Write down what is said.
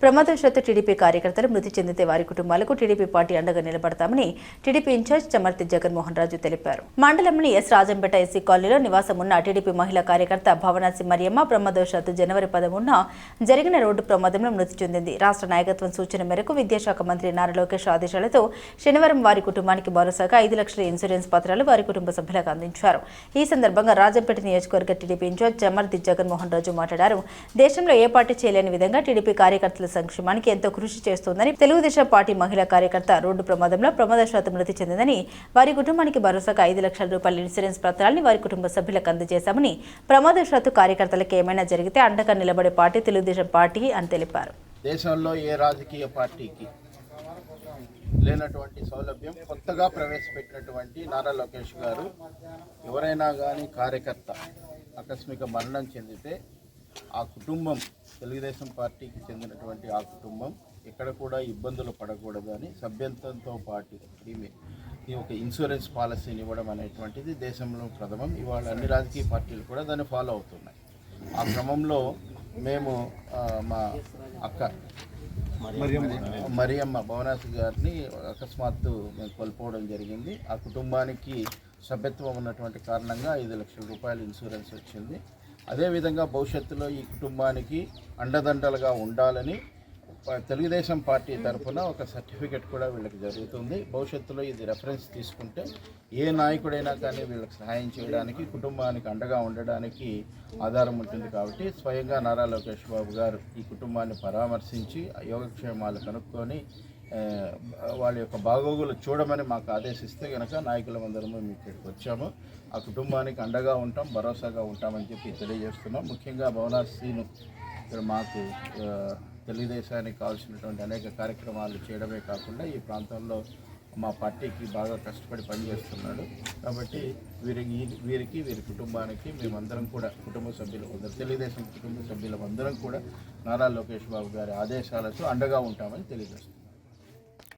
ప్రమాదవశాత్తు టీడీపీ కార్యకర్తలు మృతి చెందితే వారి కుటుంబాలకు టీడీపీ పార్టీ అండగా నిలబడతామని టీడీపీ ఇన్ఛార్జ్ చమర్తి జగన్మోహన్ రాజు తెలిపారు. మండలంలోని ఎస్ రాజంపేట ఎస్సీ కాలనీలో నివాసం ఉన్న టీడీపీ మహిళా కార్యకర్త భవనాసి మరియమ్మ ప్రమాదవశాత్తు జనవరి 13న జరిగిన రోడ్డు ప్రమాదంలో మృతి చెందింది. రాష్ట్ర నాయకత్వం సూచన మేరకు విద్యాశాఖ మంత్రి నారా లోకేష్ ఆదేశాలతో శనివారం వారి కుటుంబానికి భరోసాగా 5 లక్షల ఇన్సూరెన్స్ పత్రాలు వారి కుటుంబ సభ్యులకు అందించారు. ఈ సందర్భంగా రాజంపేట నియోజకవర్గ టీడీపీ ఇన్ఛార్జ్ చమర్తి జగన్మోహన్ రాజు మాట్లాడారు. దేశంలో ఏ పార్టీ చేయలేని విధంగా టీడీపీ కార్యకర్తల సంక్షేమానికి ఎంతో కృషి చేస్తోందని, తెలుగుదేశం పార్టీ మహిళా కార్యకర్త రోడ్డు ప్రమాదంలో ప్రమాదవశాత్తు మృతి చెందిందని, వారి కుటుంబానికి భరోసాగా 5 లక్షల రూపాయల ఇన్సూరెన్స్ పత్రాలని వారి కుటుంబ సభ్యులకు అందజేశామని, ప్రమాదవశాత్తు కార్యకర్తలకు ఏమైనా జరిగితే అండగా నిలబడే పార్టీ తెలుగుదేశం పార్టీ అని తెలిపారు. దేశంలో ఏ రాజకీయ పార్టీకి లేనటువంటి సౌలభ్యం కొత్తగా ప్రవేశపెట్టినటువంటి నారా లోకేష్ గారు, ఎవరైనా కానీ కార్యకర్త ఆకస్మిక మరణం చెందితే ఆ కుటుంబం, తెలుగుదేశం పార్టీకి చెందినటువంటి ఆ కుటుంబం ఎక్కడ కూడా ఇబ్బందులు పడకూడదు అని సభ్యత్వంతో పాటు ఈ ఒక ఇన్సూరెన్స్ పాలసీని ఇవ్వడం అనేటువంటిది దేశంలో ప్రథమం. ఇవాళ అన్ని రాజకీయ పార్టీలు కూడా దాన్ని ఫాలో అవుతున్నాయి. ఆ క్రమంలో మేము మా అక్క మరియమ్మ భవనాసి గారిని అకస్మాత్తు మేము కోల్పోవడం జరిగింది. ఆ కుటుంబానికి సభ్యత్వం ఉన్నటువంటి కారణంగా 5 లక్షల రూపాయల ఇన్సూరెన్స్ వచ్చింది. అదేవిధంగా భవిష్యత్తులో ఈ కుటుంబానికి అండదండలుగా ఉండాలని తెలుగుదేశం పార్టీ తరఫున ఒక సర్టిఫికెట్ కూడా వీళ్ళకి జరుగుతుంది. భవిష్యత్తులో ఇది రెఫరెన్స్ తీసుకుంటే ఏ నాయకుడైనా కానీ వీళ్ళకి సహాయం చేయడానికి, కుటుంబానికి అండగా ఉండడానికి ఆధారం ఉంటుంది. కాబట్టి స్వయంగా నారా లోకేష్ బాబు గారు ఈ కుటుంబాన్ని పరామర్శించి యోగక్షేమాలు కనుక్కొని వాళ్ళ యొక్క బాగోగులు చూడమని మాకు ఆదేశిస్తే కనుక నాయకులమందరము మేము ఇక్కడికి వచ్చాము. ఆ కుటుంబానికి అండగా ఉంటాం, భరోసాగా ఉంటామని చెప్పి తెలియజేస్తున్నాం. ముఖ్యంగా భవనాసీను ఇక్కడ మాకు తెలుగుదేశానికి కావాల్సినటువంటి అనేక కార్యక్రమాలు చేయడమే కాకుండా ఈ ప్రాంతంలో మా పార్టీకి బాగా కష్టపడి పనిచేస్తున్నాడు. కాబట్టి వీరి కుటుంబానికి మేమందరం కూడా కుటుంబ సభ్యులు, తెలుగుదేశం కుటుంబ సభ్యులందరం కూడా నారా లోకేష్ బాబు గారి ఆదేశాలతో అండగా ఉంటామని తెలియజేస్తున్నాం.